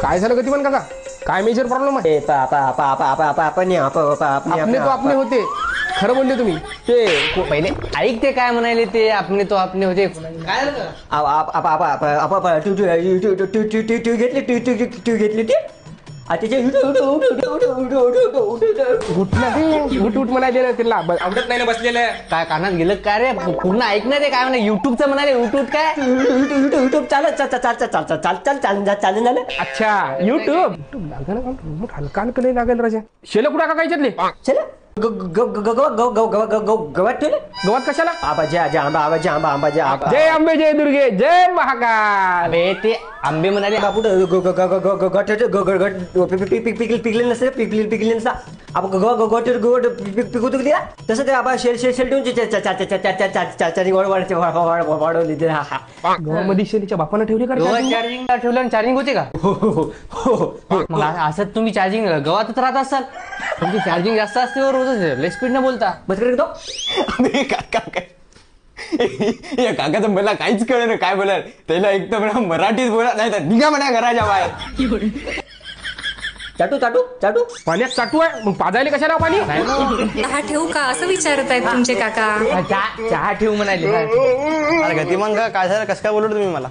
काय झालं गतिमान काका? काय मेजर प्रॉब्लेम आहे? आपने तो आपने होते, खरं बोलले तुम्ही. ते पहिले ऐक ते काय म्हणाले ते आपने तो आपने होते काय घेतली ती उठ उठ म्हणायचे ना तिला आवडत नाही ना बसलेलं. काय कानात गेलं काय रे पूर्ण ऐक ना रे काय म्हणा युट्यूबचं म्हणाले युट्यूब काय युट्यूब चालेल झालं. अच्छा युट्यूब हलका हलका लागेल राजा. शेल कुठं का कायच्यातले चला गव्हात ठेवले. गवत कशाला? आबाजी आंबा आबाजी आंबा आंबाजी आंबा. जय अंबे जय दुर्गे जय महाकाल. अबे ते आंबे म्हणाले बापू पिकले नसते पिकले नसता आपण पिकवतो दिला तसं ते आपण शेल शेल शेल ठेवून वाढवली. गव्हामध्ये शेलीच्या बापानं ठेवली का? चार्जिंग ठेवलं चार्जिंग होते का? मग असं तुम्ही चार्जिंग गव्हातच राहत असाल. तुमची चार्जिंग जास्त असते रोजच लय स्पीड न बोलता. बस करतो या काकाचं मला काहीच कळलं ना काय बोलाल. त्याला एक तर मराठीत बोला नाही तर निघा म्हणा घराच्या बाहेर. चाटू चाटू चाटू पाण्यात चाटू आहे मग पाजायला कशाला पाणी? चहा ठेवू का असं विचारत आहेत तुमचे काका. चहा ठेवू म्हणाले. अरे गतिमान का काय झालं कसं काय बोलवलं तुम्ही मला?